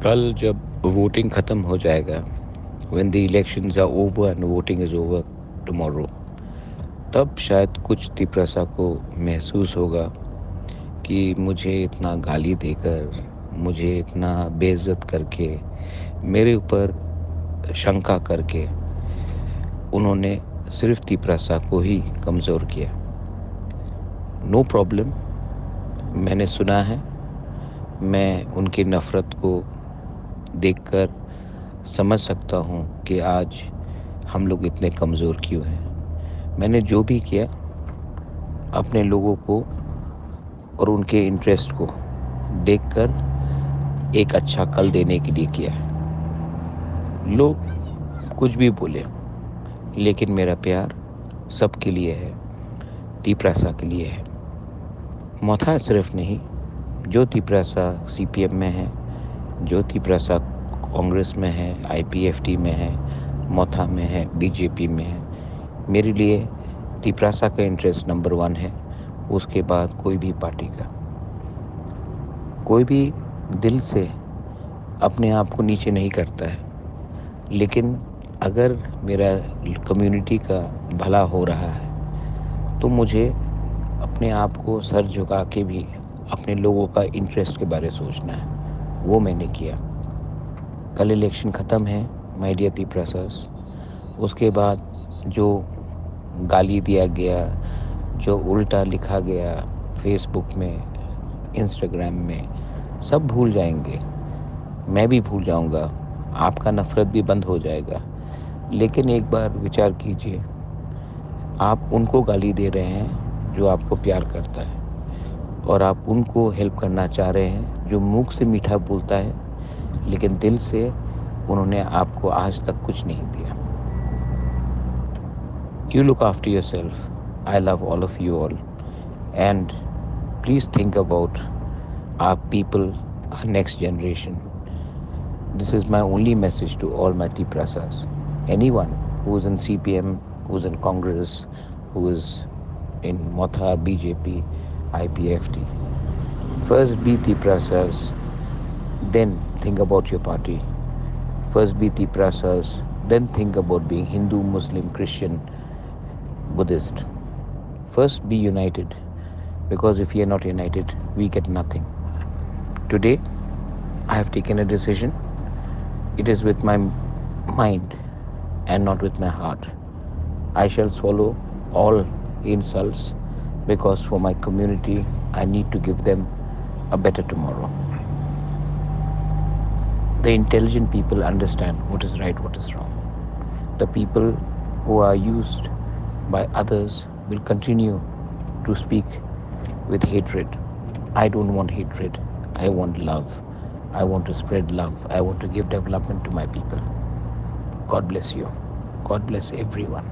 कल जब वोटिंग ख़त्म हो जाएगा, when the elections are over and voting is over tomorrow, तब शायद कुछ तिप्रसा को महसूस होगा कि मुझे इतना गाली देकर, मुझे इतना बेइज्जत करके, मेरे ऊपर शंका करके उन्होंने सिर्फ़ तिप्रसा को ही कमज़ोर किया। नो प्रॉब्लम, मैंने सुना है, मैं उनकी नफ़रत को देखकर समझ सकता हूँ कि आज हम लोग इतने कमज़ोर क्यों हैं। मैंने जो भी किया अपने लोगों को और उनके इंटरेस्ट को देखकर एक अच्छा कल देने के लिए किया है। लोग कुछ भी बोले, लेकिन मेरा प्यार सबके लिए है, तिप्रसा के लिए है। मोथा सिर्फ नहीं, जो तिप्रसा सीपीएम में है, जो तिप्रसा कांग्रेस में है, आईपीएफटी में है, मोथा में है, बीजेपी में है, मेरे लिए तिप्रसा का इंटरेस्ट नंबर 1 है, उसके बाद कोई भी पार्टी का। कोई भी दिल से अपने आप को नीचे नहीं करता है, लेकिन अगर मेरा कम्युनिटी का भला हो रहा है, तो मुझे अपने आप को सर झुका के भी अपने लोगों का इंटरेस्ट के बारे सोचना है। वो मैंने किया। कल इलेक्शन ख़त्म है, माय डियर तिप्रसास। उसके बाद जो गाली दिया गया, जो उल्टा लिखा गया फेसबुक में, इंस्टाग्राम में, सब भूल जाएंगे। मैं भी भूल जाऊंगा, आपका नफ़रत भी बंद हो जाएगा। लेकिन एक बार विचार कीजिए, आप उनको गाली दे रहे हैं जो आपको प्यार करता है, और आप उनको हेल्प करना चाह रहे हैं जो मुख से मीठा बोलता है, लेकिन दिल से उन्होंने आपको आज तक कुछ नहीं दिया। You look after yourself. I love all of you all. And please think about our people, our next generation. This is my only message to all my Tiprasas. Anyone who is in CPM, who is in Congress, who is in Motha, BJP, IPFT, first be Tiprasas, then think about your party. First be Tiprasas, then think about being Hindu, Muslim, Christian, Buddhist. First be united, because if we are not united, we get nothing. Today, I have taken a decision. It is with my mind and not with my heart. I shall swallow all insults, because for my community, I need to give them a better tomorrow. The intelligent people understand what is right, what is wrong. The people who are used by others will continue to speak with hatred. I don't want hatred. I want love. I want to spread love. I want to give development to my people. God bless you. God bless everyone.